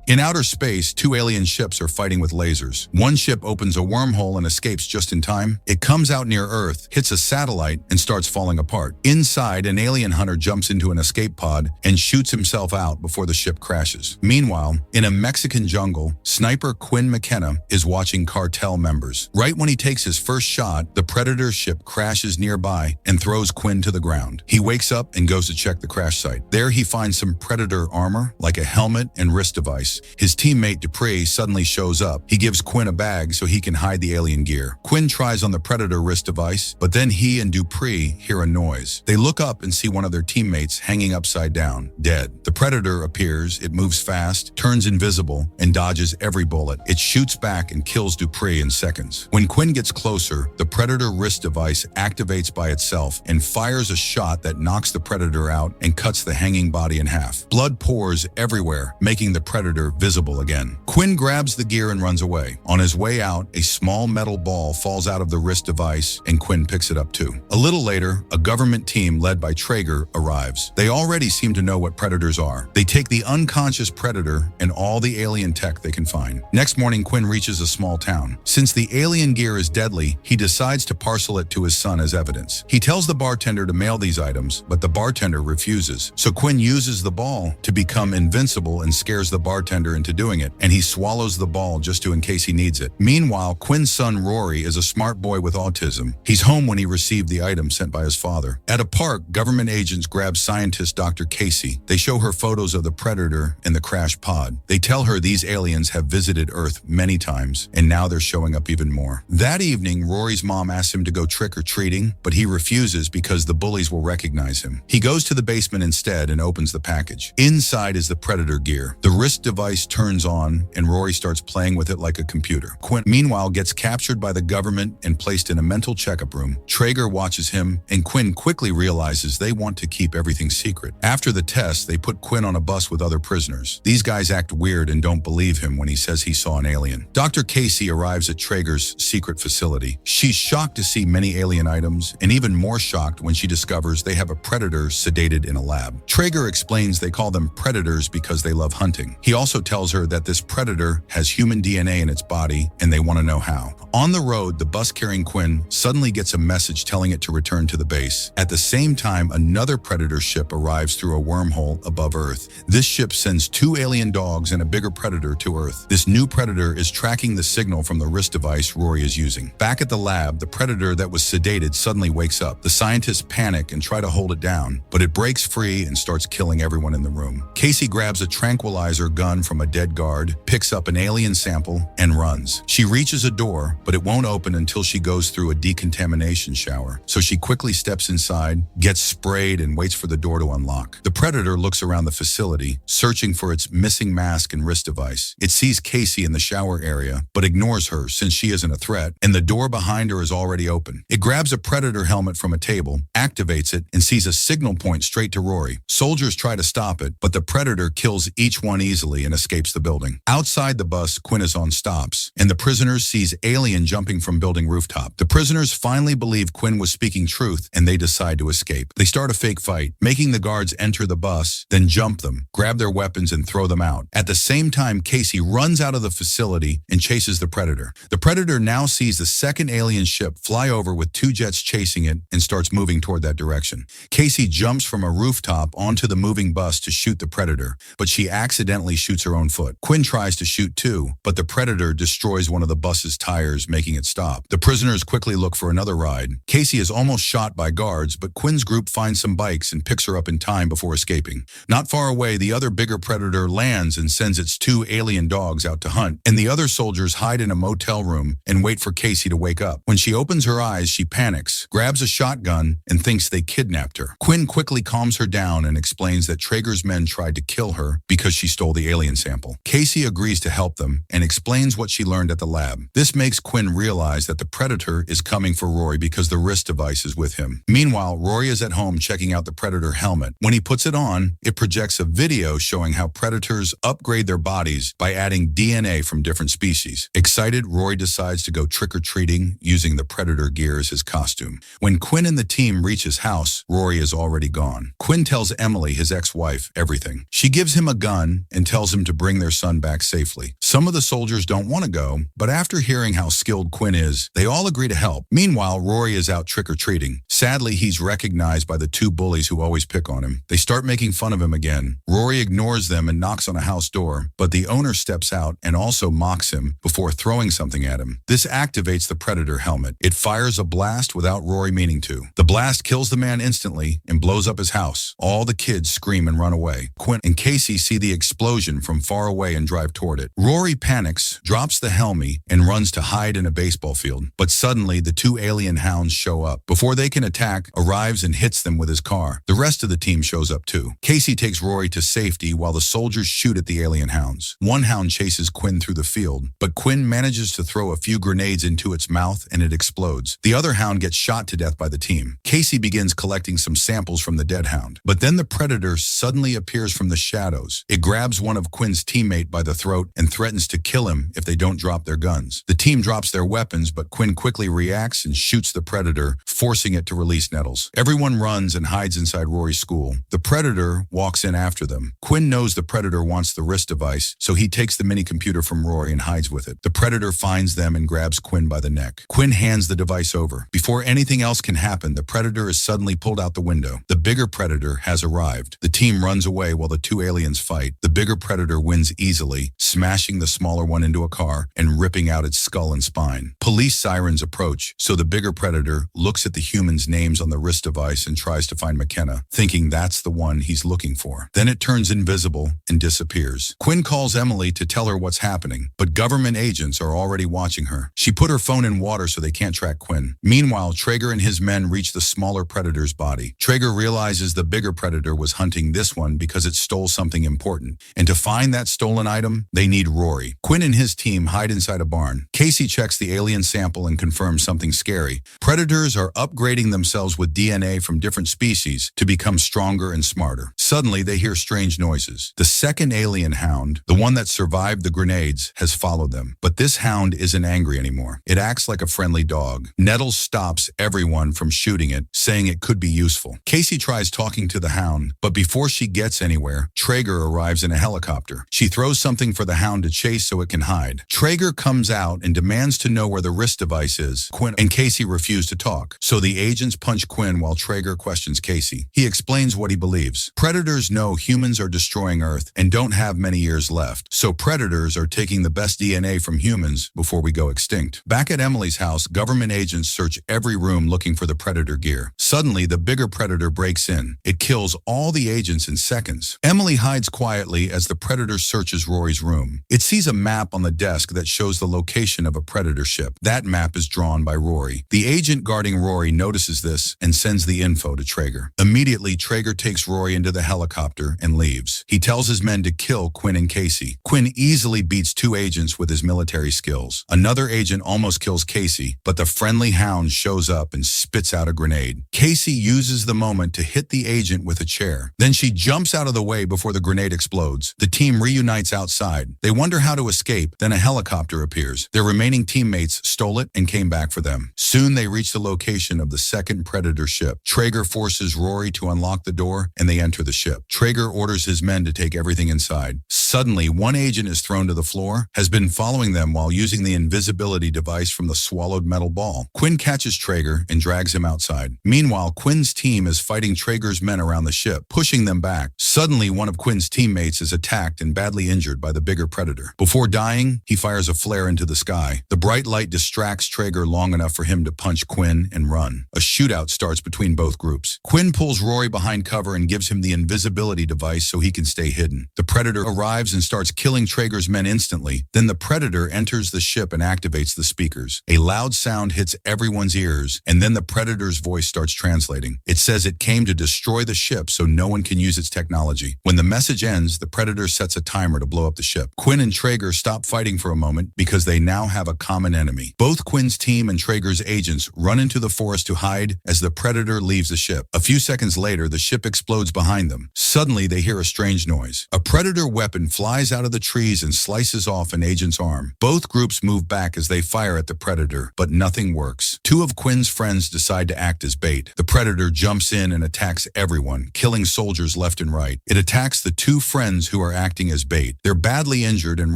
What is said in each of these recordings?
In outer space, two alien ships are fighting with lasers. One ship opens a wormhole and escapes just in time. It comes out near Earth, hits a satellite, and starts falling apart. Inside, an alien hunter jumps into an escape pod and shoots himself out before the ship crashes. Meanwhile, in a Mexican jungle, sniper Quinn McKenna is watching cartel members. Right when he takes his first shot, the Predator ship crashes nearby and throws Quinn to the ground. He wakes up and goes to check the crash site. There he finds some Predator armor, like a helmet and wrist device. His teammate Dupree suddenly shows up. He gives Quinn a bag so he can hide the alien gear. Quinn tries on the Predator wrist device, but then he and Dupree hear a noise. They look up and see one of their teammates hanging upside down, dead. The Predator appears, it moves fast, turns invisible, and dodges every bullet. It shoots back and kills Dupree in seconds. When Quinn gets closer, the Predator wrist device activates by itself and fires a shot that knocks the Predator out and cuts the hanging body in half. Blood pours everywhere, making the Predator visible again. Quinn grabs the gear and runs away. On his way out, a small metal ball falls out of the wrist device and Quinn picks it up too. A little later, a government team led by Traeger arrives. They already seem to know what Predators are. They take the unconscious Predator and all the alien tech they can find. Next morning, Quinn reaches a small town. Since the alien gear is deadly, he decides to parcel it to his son as evidence. He tells the bartender to mail these items, but the bartender refuses. So Quinn uses the ball to become invincible and scares the bartender into doing it, and he swallows the ball just in case he needs it. Meanwhile, Quinn's son Rory is a smart boy with autism. He's home when he received the item sent by his father. At a park, government agents grab scientist Dr. Casey. They show her photos of the Predator and the crash pod. They tell her these aliens have visited Earth many times, and now they're showing up even more. That evening, Rory's mom asks him to go trick-or-treating, but he refuses because the bullies will recognize him. He goes to the basement instead and opens the package. Inside is the Predator gear. The wrist device turns on, and Rory starts playing with it like a computer. Quinn, meanwhile, gets captured by the government and placed in a mental checkup room. Traeger watches him, and Quinn quickly realizes they want to keep everything secret. After the test, they put Quinn on a bus with other prisoners. These guys act weird and don't believe him when he says he saw an alien. Dr. Casey arrives at Traeger's secret facility. She's shocked to see many alien items, and even more shocked when she discovers they have a Predator sedated in a lab. Traeger explains they call them Predators because they love hunting. He also tells her that this Predator has human DNA in its body, and they want to know how. On the road, the bus carrying Quinn suddenly gets a message telling it to return to the base. At the same time, another Predator ship arrives through a wormhole above Earth. This ship sends two alien dogs and a bigger Predator to Earth. This new Predator is tracking the signal from the wrist device Rory is using. Back at the lab, the Predator that was sedated suddenly wakes up. The scientists panic and try to hold it down, but it breaks free and starts killing everyone in the room. Casey grabs a tranquilizer gun from a dead guard, picks up an alien sample, and runs. She reaches a door, but it won't open until she goes through a decontamination shower. So she quickly steps inside, gets sprayed, and waits for the door to unlock. The Predator looks around the facility, searching for its missing mask and wrist device. It sees Casey in the shower area, but ignores her since she isn't a threat, and the door behind her is already open. It grabs a Predator helmet from a table, activates it, and sees a signal point straight to Rory. Soldiers try to stop it, but the Predator kills each one easily and escapes the building. Outside the bus, Quinn is on stops, and the prisoners sees alien jumping from building rooftop. The prisoners finally believe Quinn was speaking truth, and they decide to escape. They start a fake fight, making the guards enter the bus, then jump them, grab their weapons, and throw them out. At the same time, Casey runs out of the facility and chases the Predator. The Predator now sees the second alien ship fly over with two jets chasing it and starts moving toward that direction. Casey jumps from a rooftop onto the moving bus to shoot the Predator, but she accidentally shoots her own foot. Quinn tries to shoot too, but the Predator destroys one of the bus's tires, making it stop. The prisoners quickly look for another ride. Casey is almost shot by guards, but Quinn's group finds some bikes and picks her up in time before escaping. Not far away, the other bigger Predator lands and sends its two alien dogs out to hunt, and the other soldiers hide in a motel room and wait for Casey to wake up. When she opens her eyes, she panics, grabs a shotgun, and thinks they kidnapped her. Quinn quickly calms her down and explains that Traeger's men tried to kill her because she stole the alien sample. Casey agrees to help them and explains what she learned at the lab. This makes Quinn realize that the Predator is coming for Rory because the wrist device is with him. Meanwhile, Rory is at home checking out the Predator helmet. When he puts it on, it projects a video showing how Predators upgrade their bodies by adding DNA from different species. Excited, Rory decides to go trick-or-treating using the Predator gear as his costume. When Quinn and the team reach his house, Rory is already gone. Quinn tells Emily, his ex-wife, everything. She gives him a gun and tells them to bring their son back safely. Some of the soldiers don't want to go, but after hearing how skilled Quinn is, they all agree to help. Meanwhile, Rory is out trick-or-treating. Sadly, he's recognized by the two bullies who always pick on him. They start making fun of him again. Rory ignores them and knocks on a house door, but the owner steps out and also mocks him before throwing something at him. This activates the Predator helmet. It fires a blast without Rory meaning to. The blast kills the man instantly and blows up his house. All the kids scream and run away. Quinn and Casey see the explosion from far away and drive toward it. Rory panics, drops the helmet, and runs to hide in a baseball field. But suddenly, the two alien hounds show up. Before they can attack, arrives and hits them with his car. The rest of the team shows up too. Casey takes Rory to safety while the soldiers shoot at the alien hounds. One hound chases Quinn through the field, but Quinn manages to throw a few grenades into its mouth and it explodes. The other hound gets shot to death by the team. Casey begins collecting some samples from the dead hound, but then the Predator suddenly appears from the shadows. It grabs one of Quinn's teammate by the throat and threatens to kill him if they don't drop their guns. The team drops their weapons, but Quinn quickly reacts and shoots the Predator, forcing it to release Nettles. Everyone runs and hides inside Rory's school. The Predator walks in after them. Quinn knows the Predator wants the wrist device, so he takes the mini computer from Rory and hides with it. The Predator finds them and grabs Quinn by the neck. Quinn hands the device over. Before anything else can happen, the Predator is suddenly pulled out the window. The bigger Predator has arrived. The team runs away while the two aliens fight. The bigger Predator wins easily, smashing the smaller one into a car and ripping out its skull and spine. Police sirens approach, so the bigger Predator looks at the humans' names on the wrist device and tries to find McKenna, thinking that's the one he's looking for. Then it turns invisible and disappears. Quinn calls Emily to tell her what's happening, but government agents are already watching her. She put her phone in water so they can't track Quinn. Meanwhile, Traeger and his men reach the smaller Predator's body. Traeger realizes the bigger Predator was hunting this one because it stole something important, and to find that stolen item, they need Rory. Quinn and his team hide inside a barn. Casey checks the alien sample and confirms something scary. Predators are upgrading themselves with DNA from different species to become stronger and smarter. Suddenly, they hear strange noises. The second alien hound, the one that survived the grenades, has followed them. But this hound isn't angry anymore. It acts like a friendly dog. Nettles stops everyone from shooting it, saying it could be useful. Casey tries talking to the hound, but before she gets anywhere, Traeger arrives in a helicopter. She throws something for the hound to chase so it can hide. Traeger comes out and demands to know where the wrist device is. Quinn and Casey refuse to talk, so the agents punch Quinn while Traeger questions Casey. He explains what he believes. Predators know humans are destroying Earth and don't have many years left, so predators are taking the best DNA from humans before we go extinct. Back at Emily's house, government agents search every room looking for the Predator gear. Suddenly, the bigger Predator breaks in. It kills all the agents in seconds. Emily hides quietly as the Predator searches Rory's room. It sees a map on the desk that shows the location of a Predator ship. That map is drawn by Rory. The agent guarding Rory notices this and sends the info to Traeger. Immediately, Traeger takes Rory into the helicopter and leaves. He tells his men to kill Quinn and Casey. Quinn easily beats two agents with his military skills. Another agent almost kills Casey, but the friendly hound shows up and spits out a grenade. Casey uses the moment to hit the agent with a chair. Then she jumps out of the way before the grenade explodes. The team reunites outside. They wonder how to escape, then a helicopter appears. Their remaining teammates stole it and came back for them. Soon they reach the location of the second Predator ship. Traeger forces Rory to unlock the door and they enter the ship. Traeger orders his men to take everything inside. Suddenly, one agent is thrown to the floor, has been following them while using the invisibility device from the swallowed metal ball. Quinn catches Traeger and drags him outside. Meanwhile, Quinn's team is fighting Traeger's men around the ship, pushing them back. Suddenly, one of Quinn's teammates is attacked and badly injured by the bigger Predator. Before dying, he fires a flare into the sky. The bright light distracts Traeger long enough for him to punch Quinn and run. A shootout starts between both groups. Quinn pulls Rory behind cover and gives him the invisibility device so he can stay hidden. The Predator arrives and starts killing Traeger's men instantly. Then the Predator enters the ship and activates the speakers. A loud sound hits everyone's ears, and then the Predator's voice starts translating. It says it came to destroy the ship so no one can use its technology. When the message ends, the Predator sets a timer to blow up the ship. Quinn and Traeger stop fighting for a moment because they now have a common enemy. Both Quinn's team and Traeger's agents run into the forest to hide as the Predator leaves the ship. A few seconds later, the ship explodes behind them. Suddenly, they hear a strange noise. A Predator weapon flies out of the trees and slices off an agent's arm. Both groups move back as they fire at the Predator, but nothing works. Two of Quinn's friends decide to act as bait. The Predator jumps in and attacks everyone, killing soldiers left and right. It attacks the two friends who are acting as bait. They're badly injured and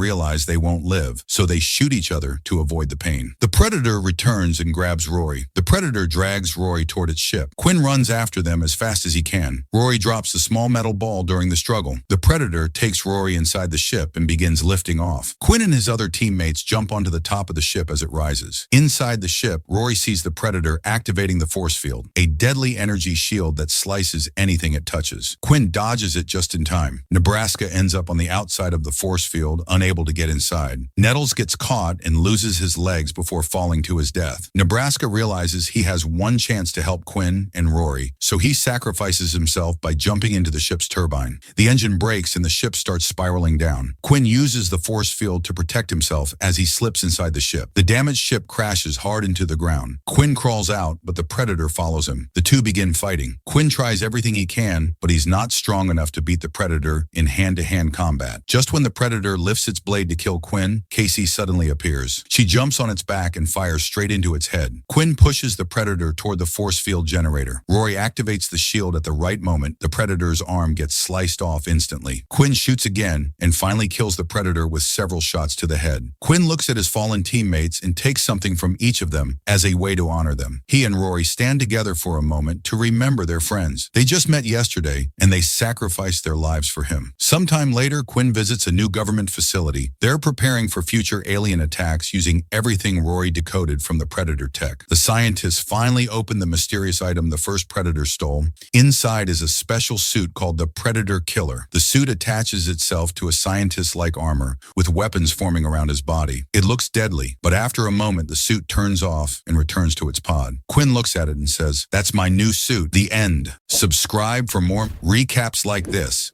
realize they won't live, so they shoot each other to avoid the pain. The Predator returns and grabs Rory. The Predator drags Rory toward its ship. Quinn runs after them as fast as he can. Rory drops a small metal ball during the struggle. The Predator takes Rory inside the ship and begins lifting off. Quinn and his other teammates jump onto the top of the ship as it rises. Inside the ship, Rory sees the Predator activating the force field, a deadly energy shield that slices anything it touches. Quinn dodges it just in time. Nebraska ends up on the outside of the force field, unable to get inside. Nettles gets caught and loses his legs before falling to his death. Nebraska realizes he has one chance to help Quinn and Rory, so he sacrifices himself by jumping into the ship's turbine. The engine breaks and the ship starts spiraling down. Quinn uses the force field to protect himself as he slips inside the ship. The damaged ship crashes hard into the ground. Quinn crawls out, but the Predator follows him. The two begin fighting. Quinn tries everything he can, but he's not strong enough to beat the Predator in hand-to-hand combat. Just when the Predator lifts its blade to kill Quinn, Casey suddenly appears. She jumps on its back and fires straight into its head. Quinn pushes the Predator toward the force field generator. Rory activates the shield at the right moment. The Predator's arm gets sliced off instantly. Quinn shoots again and finally kills the Predator with several shots to the head. Quinn looks at his fallen teammates and takes something from each of them as a way to honor them. He and Rory stand together for a moment to remember their friends. They just met yesterday and they sacrificed their lives for him. Sometime later, Quinn visits a new government facility. They're preparing for future alien attacks using everything Rory decoded from the Predator tech. The scientists finally open the mysterious item the first Predator stole. Inside is a special suit called the Predator Killer. The suit attaches itself to a scientist-like armor with weapons forming around his body. It looks deadly, but after a moment, the suit turns off and returns to its pod. Quinn looks at it and says, "That's my new suit. The end." Subscribe for more recaps like this.